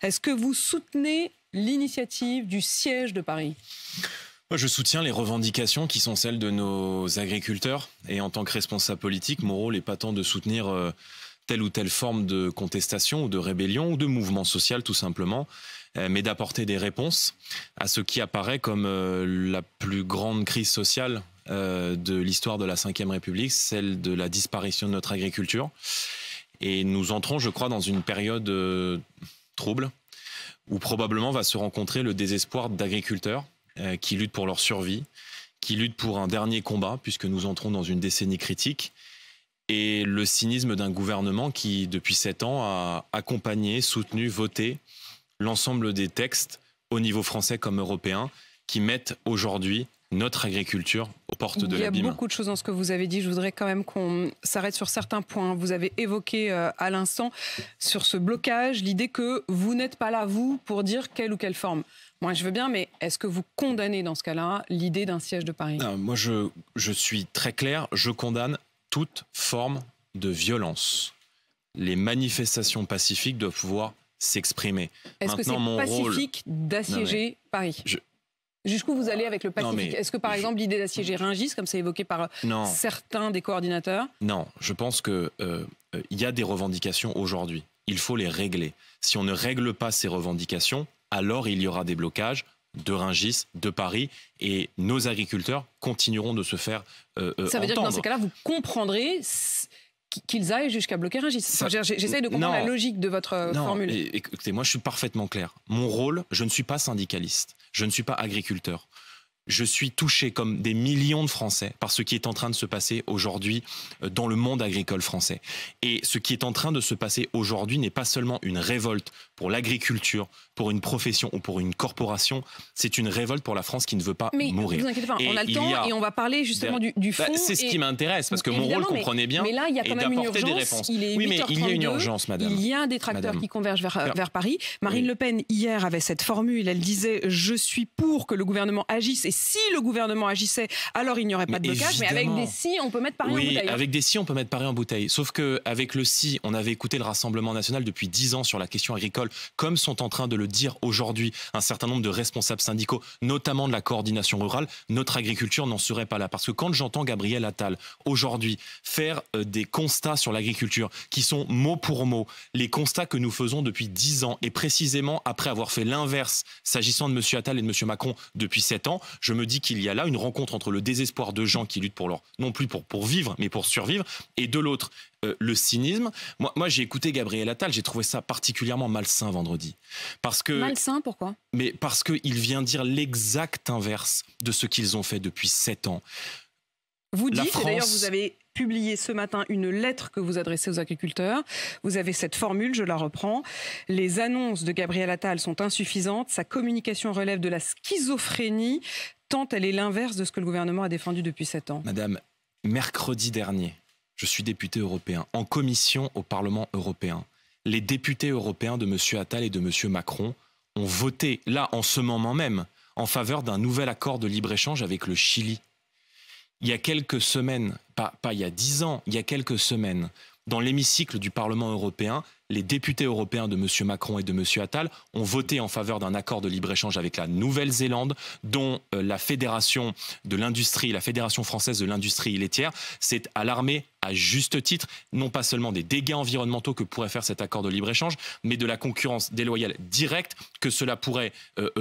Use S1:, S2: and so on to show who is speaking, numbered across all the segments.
S1: Est-ce que vous soutenez l'initiative du siège de Paris ?
S2: Moi, je soutiens les revendications qui sont celles de nos agriculteurs. Et en tant que responsable politique, mon rôle n'est pas tant de soutenir telle ou telle forme de contestation ou de rébellion ou de mouvement social tout simplement, mais d'apporter des réponses à ce qui apparaît comme la plus grande crise sociale de l'histoire de la Ve République, celle de la disparition de notre agriculture. Et nous entrons, je crois, dans une période trouble où probablement va se rencontrer le désespoir d'agriculteurs qui luttent pour leur survie, qui luttent pour un dernier combat, puisque nous entrons dans une décennie critique, et le cynisme d'un gouvernement qui, depuis 7 ans, a accompagné, soutenu, voté l'ensemble des textes, au niveau français comme européen, qui mettent aujourd'hui notre agriculture aux portes de l'abîme.
S1: Il y a beaucoup de choses dans ce que vous avez dit. Je voudrais quand même qu'on s'arrête sur certains points. Vous avez évoqué à l'instant, sur ce blocage, l'idée que vous n'êtes pas là, vous, pour dire quelle ou quelle forme. Moi, je veux bien, mais est-ce que vous condamnez dans ce cas-là l'idée d'un siège de Paris ?
S2: Non, moi, je suis très clair. Je condamne toute forme de violence. Les manifestations pacifiques doivent pouvoir s'exprimer.
S1: Est-ce que c'est pacifique d'assiéger Paris ? Jusqu'où vous allez avec le pacifique ? Est-ce que, par exemple, l'idée d'assiéger Rungis, comme c'est évoqué par certains des coordinateurs ?
S2: Non, je pense qu'il y a des revendications aujourd'hui. Il faut les régler. Si on ne règle pas ces revendications, alors il y aura des blocages de Rungis, de Paris, et nos agriculteurs continueront de se faire
S1: Ça veut dire que dans ces cas-là, vous comprendrez qu'ils aillent jusqu'à bloquer Rungis. J'essaye de comprendre la logique de votre formule.
S2: Écoutez, moi je suis parfaitement clair. Mon rôle, je ne suis pas syndicaliste, je ne suis pas agriculteur. Je suis touché comme des millions de Français par ce qui est en train de se passer aujourd'hui dans le monde agricole français. Et ce qui est en train de se passer aujourd'hui n'est pas seulement une révolte pour l'agriculture, pour une profession ou pour une corporation, c'est une révolte pour la France qui ne veut pas mourir.
S1: Ne vous inquiétez pas, on a le temps et on va parler justement du fond.
S2: C'est ce qui m'intéresse, parce que mon rôle, comprenez bien,
S1: mais là, il y a quand même une urgence. Il est 8h32,
S2: mais il y a une urgence, madame.
S1: Il y a un détracteur qui converge vers Paris. Marine Le Pen, hier, avait cette formule. Elle disait « Je suis pour que le gouvernement agisse et si le gouvernement agissait, alors il n'y aurait pas de blocage. » Mais avec des si, on peut mettre Paris en bouteille.
S2: Oui, avec des si, on peut mettre Paris en bouteille. Sauf qu'avec le si, on avait écouté le Rassemblement national depuis 10 ans sur la question agricole, comme sont en train de le dire aujourd'hui un certain nombre de responsables syndicaux, notamment de la coordination rurale. Notre agriculture n'en serait pas là. Parce que quand j'entends Gabriel Attal aujourd'hui faire des constats sur l'agriculture qui sont mot pour mot les constats que nous faisons depuis 10 ans et précisément après avoir fait l'inverse s'agissant de M. Attal et de M. Macron depuis 7 ans, je me dis qu'il y a là une rencontre entre le désespoir de gens qui luttent pour leur, non plus pour vivre, mais pour survivre, et de l'autre, le cynisme. Moi j'ai écouté Gabriel Attal, j'ai trouvé ça particulièrement malsain vendredi. Parce que,
S1: malsain, pourquoi ?
S2: Mais parce qu'il vient dire l'exact inverse de ce qu'ils ont fait depuis 7 ans.
S1: Vous dites, et d'ailleurs vous avez publié ce matin une lettre que vous adressez aux agriculteurs. Vous avez cette formule, je la reprends. Les annonces de Gabriel Attal sont insuffisantes. Sa communication relève de la schizophrénie, tant elle est l'inverse de ce que le gouvernement a défendu depuis 7 ans.
S2: Madame, mercredi dernier, je suis député européen, en commission au Parlement européen. Les députés européens de M. Attal et de M. Macron ont voté, là, en ce moment même, en faveur d'un nouvel accord de libre-échange avec le Chili. Il y a quelques semaines, pas il y a 10 ans, il y a quelques semaines, dans l'hémicycle du Parlement européen, les députés européens de M. Macron et de M. Attal ont voté en faveur d'un accord de libre-échange avec la Nouvelle-Zélande, dont la Fédération de l'industrie, la Fédération française de l'industrie laitière, s'est alarmée à juste titre, non pas seulement des dégâts environnementaux que pourrait faire cet accord de libre-échange, mais de la concurrence déloyale directe que cela pourrait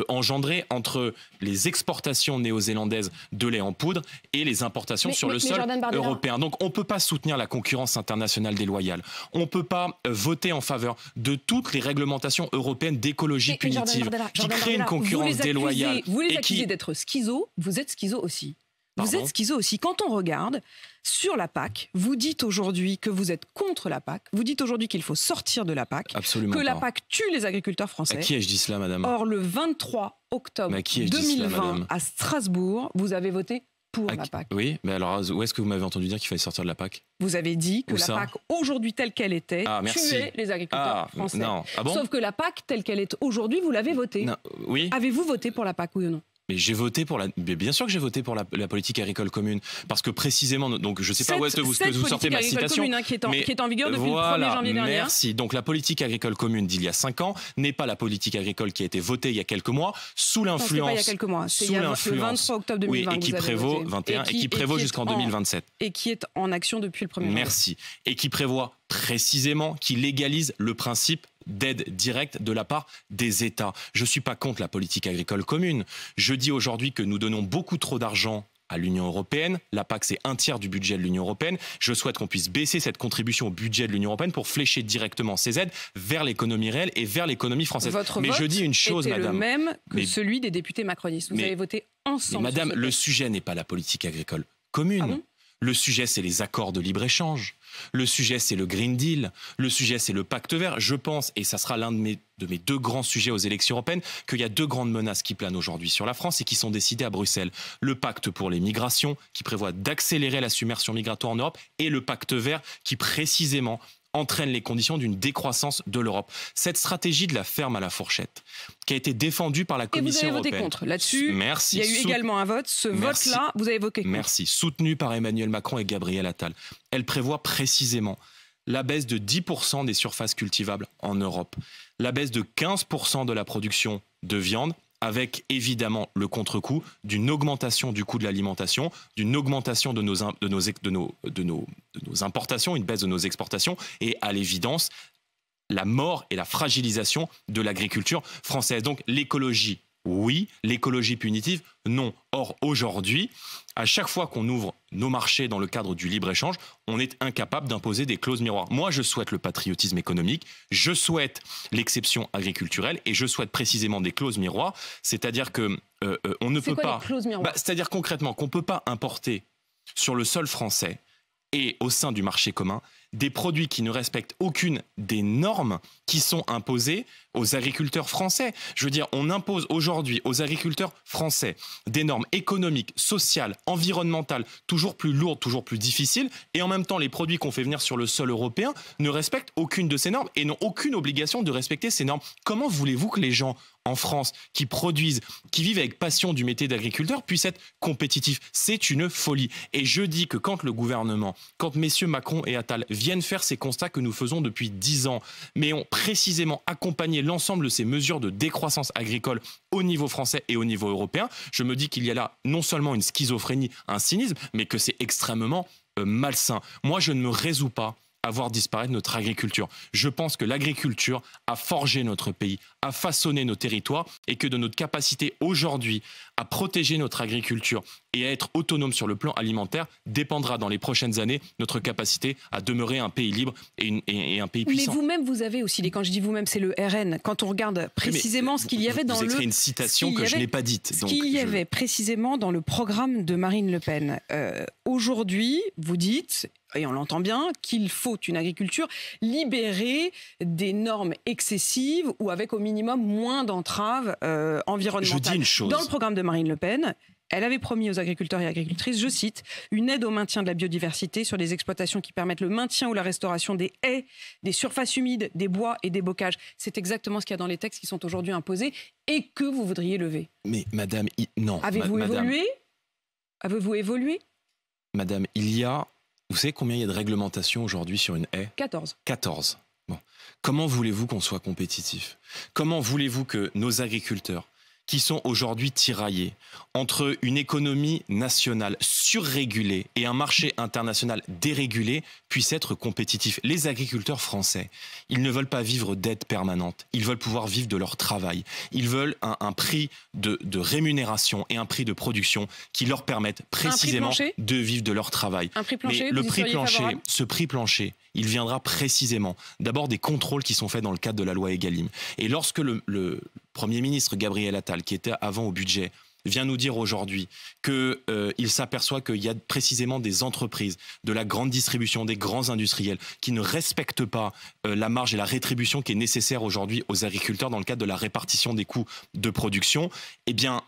S2: engendrer entre les exportations néo-zélandaises de lait en poudre et les importations sur le sol européen. Donc on ne peut pas soutenir la concurrence internationale déloyale. On ne peut pas voter en faveur de toutes les réglementations européennes d'écologie punitive qui créent une concurrence déloyale.
S1: Vous les accusez d'être schizo, vous êtes schizo aussi. Vous êtes schizo aussi. Quand on regarde sur la PAC, vous dites aujourd'hui que vous êtes contre la PAC, vous dites aujourd'hui qu'il faut sortir de la PAC,
S2: absolument
S1: que la PAC tue les agriculteurs français.
S2: À qui ai-je dit cela, madame ?
S1: Or, le 23 octobre 2020, à Strasbourg, vous avez voté pour la PAC.
S2: Oui, mais alors où est-ce que vous m'avez entendu dire qu'il fallait sortir de la PAC ?
S1: Vous avez dit que la PAC, aujourd'hui telle qu'elle était, tuait les agriculteurs français.
S2: Non. Ah bon ?
S1: Sauf que la PAC, telle qu'elle est aujourd'hui, vous l'avez votée.
S2: Oui.
S1: Avez-vous voté pour la PAC, oui ou non ?
S2: Mais j'ai voté pour bien sûr que j'ai voté pour la politique agricole commune, parce que précisément, donc je ne sais pas où est-ce que vous sortez ma citation,
S1: commune, qui est en vigueur depuis le 1er janvier dernier.
S2: Merci. Donc la politique agricole commune d'il y a 5 ans n'est pas la politique agricole qui a été votée il y a quelques mois sous l'influence.
S1: Pas il y a quelques mois. C'est le 23 octobre 2020.
S2: Oui, et qui prévaut 21 et qui prévaut jusqu'en 2027.
S1: Et qui est en action depuis le 1er janvier.
S2: Merci. Et qui prévoit précisément, qui légalise le principe d'aide directe de la part des États. Je ne suis pas contre la politique agricole commune. Je dis aujourd'hui que nous donnons beaucoup trop d'argent à l'Union européenne. La PAC, c'est 1/3 du budget de l'Union européenne. Je souhaite qu'on puisse baisser cette contribution au budget de l'Union européenne pour flécher directement ces aides vers l'économie réelle et vers l'économie française.
S1: Mais
S2: je dis une chose,
S1: était
S2: madame.
S1: le même que celui des députés macronistes. Vous avez voté ensemble.
S2: Mais madame, le sujet n'est pas la politique agricole commune.
S1: Ah bon ?
S2: Le sujet, c'est les accords de libre-échange. Le sujet, c'est le Green Deal. Le sujet, c'est le pacte vert. Je pense, et ça sera l'un de mes 2 grands sujets aux élections européennes, qu'il y a 2 grandes menaces qui planent aujourd'hui sur la France et qui sont décidées à Bruxelles. Le pacte pour les migrations, qui prévoit d'accélérer la submersion migratoire en Europe, et le pacte vert, qui précisément entraîne les conditions d'une décroissance de l'Europe. Cette stratégie de la ferme à la fourchette, qui a été défendue par la Commission européenne.
S1: Et vous avez voté contre. Là-dessus,
S2: merci.
S1: Il y a eu également un vote. Ce vote-là, vous avez voté contre.
S2: Merci. Soutenu par Emmanuel Macron et Gabriel Attal. Elle prévoit précisément la baisse de 10% des surfaces cultivables en Europe, la baisse de 15% de la production de viande, avec évidemment le contre-coup d'une augmentation du coût de l'alimentation, d'une augmentation de nos importations, une baisse de nos exportations et à l'évidence la mort et la fragilisation de l'agriculture française. Donc l'écologie, oui, l'écologie punitive, non. Or aujourd'hui, à chaque fois qu'on ouvre nos marchés dans le cadre du libre-échange, on est incapable d'imposer des clauses miroirs. Moi, je souhaite le patriotisme économique, je souhaite l'exception agriculturelle et je souhaite précisément des clauses miroirs. C'est-à-dire que on ne peut pas. C'est-à-dire concrètement qu'on ne peut pas importer sur le sol français et au sein du marché commun des produits qui ne respectent aucune des normes qui sont imposées aux agriculteurs français. Je veux dire, on impose aujourd'hui aux agriculteurs français des normes économiques, sociales, environnementales, toujours plus lourdes, toujours plus difficiles, et en même temps, les produits qu'on fait venir sur le sol européen ne respectent aucune de ces normes et n'ont aucune obligation de respecter ces normes. Comment voulez-vous que les gens en France qui produisent, qui vivent avec passion du métier d'agriculteur puissent être compétitifs? C'est une folie. Et je dis que quand le gouvernement, quand messieurs Macron et Attal viennent faire ces constats que nous faisons depuis 10 ans, mais ont précisément accompagné l'ensemble de ces mesures de décroissance agricole au niveau français et au niveau européen, je me dis qu'il y a là non seulement une schizophrénie, un cynisme, mais que c'est extrêmement malsain. Moi, je ne me résous pas à voir disparaître notre agriculture. Je pense que l'agriculture a forgé notre pays, a façonné nos territoires et que de notre capacité aujourd'hui à protéger notre agriculture et à être autonome sur le plan alimentaire dépendra dans les prochaines années notre capacité à demeurer un pays libre et un pays puissant.
S1: Mais vous-même, vous avez aussi, quand je dis vous-même, c'est le RN. Quand on regarde précisément ce qu'il y avait dans le...
S2: Vous une citation que je n'ai pas dite.
S1: Ce qu'il y avait précisément dans le programme de Marine Le Pen. Aujourd'hui, vous dites... Et on l'entend bien, qu'il faut une agriculture libérée des normes excessives ou avec au minimum moins d'entraves environnementales.
S2: Je dis une chose.
S1: Dans le programme de Marine Le Pen, elle avait promis aux agriculteurs et agricultrices, je cite, une aide au maintien de la biodiversité sur des exploitations qui permettent le maintien ou la restauration des haies, des surfaces humides, des bois et des bocages. C'est exactement ce qu'il y a dans les textes qui sont aujourd'hui imposés et que vous voudriez lever.
S2: Mais madame, non.
S1: Avez-vous évolué ? Avez-vous évolué ?
S2: Madame, il y a... Vous savez combien il y a de réglementations aujourd'hui sur une haie ?
S1: 14.
S2: 14. Bon. Comment voulez-vous qu'on soit compétitif ? Comment voulez-vous que nos agriculteurs, qui sont aujourd'hui tiraillés entre une économie nationale surrégulée et un marché international dérégulé, puissent être compétitifs? Les agriculteurs français, ils ne veulent pas vivre d'aide permanente. Ils veulent pouvoir vivre de leur travail. Ils veulent un prix de rémunération et un prix de production qui leur permettent précisément de vivre de leur travail.
S1: Un prix plancher,
S2: mais le prix plancher, ce prix plancher, il viendra précisément d'abord des contrôles qui sont faits dans le cadre de la loi Egalim. Et lorsque le Premier ministre Gabriel Attal, qui était avant au budget, vient nous dire aujourd'hui qu'il s'aperçoit qu'il y a précisément des entreprises, de la grande distribution, des grands industriels qui ne respectent pas la marge et la rétribution qui est nécessaire aujourd'hui aux agriculteurs dans le cadre de la répartition des coûts de production, eh bien,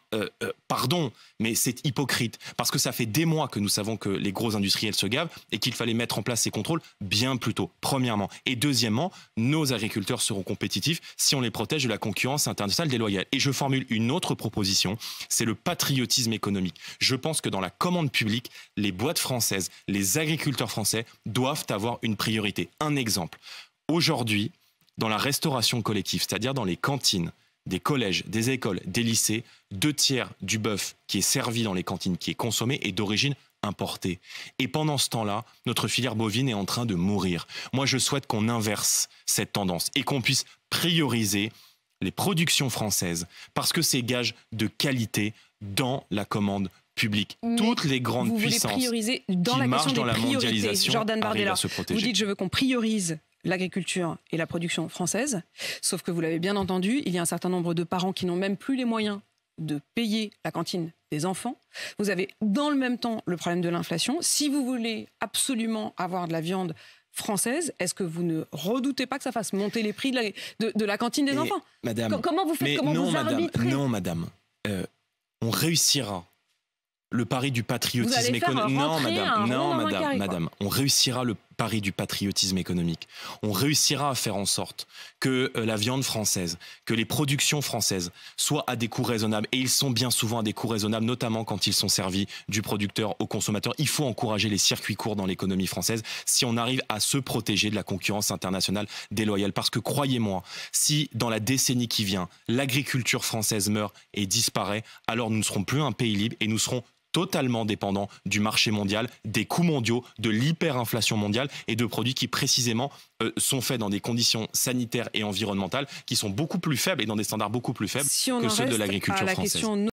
S2: pardon, mais c'est hypocrite. Parce que ça fait des mois que nous savons que les gros industriels se gavent et qu'il fallait mettre en place ces contrôles bien plus tôt, premièrement. Et deuxièmement, nos agriculteurs seront compétitifs si on les protège de la concurrence internationale déloyale. Et je formule une autre proposition, c'est le patriotisme économique. Je pense que dans la commande publique, les boîtes françaises, les agriculteurs français doivent avoir une priorité. Un exemple. Aujourd'hui, dans la restauration collective, c'est-à-dire dans les cantines, des collèges, des écoles, des lycées, 2/3 du bœuf qui est servi dans les cantines, qui est consommé, est d'origine importée. Et pendant ce temps-là, notre filière bovine est en train de mourir. Moi, je souhaite qu'on inverse cette tendance et qu'on puisse prioriser les productions françaises parce que c'est gage de qualité dans la commande publique. Toutes les grandes puissances
S1: prioriser dans
S2: qui
S1: la
S2: marchent dans la mondialisation
S1: Jordan Bardella,
S2: arrivent à se protéger.
S1: vous dites je veux qu'on priorise l'agriculture et la production française, sauf que vous l'avez bien entendu, il y a un certain nombre de parents qui n'ont même plus les moyens de payer la cantine des enfants. Vous avez dans le même temps le problème de l'inflation. Si vous voulez absolument avoir de la viande française, est-ce que vous ne redoutez pas que ça fasse monter les prix de la cantine des enfants?
S2: Madame,
S1: comment vous faites, comment vous arbitrez?
S2: Non, madame, on réussira. Le pari du patriotisme économique. Non, madame, on réussira le pari du patriotisme économique. On réussira à faire en sorte que la viande française, que les productions françaises soient à des coûts raisonnables. Et ils sont bien souvent à des coûts raisonnables, notamment quand ils sont servis du producteur au consommateur. Il faut encourager les circuits courts dans l'économie française si on arrive à se protéger de la concurrence internationale déloyale. Parce que croyez-moi, si dans la décennie qui vient, l'agriculture française meurt et disparaît, alors nous ne serons plus un pays libre et nous serons totalement dépendant du marché mondial, des coûts mondiaux, de l'hyperinflation mondiale et de produits qui précisément sont faits dans des conditions sanitaires et environnementales qui sont beaucoup plus faibles et dans des standards beaucoup plus faibles que ceux de l'agriculture française.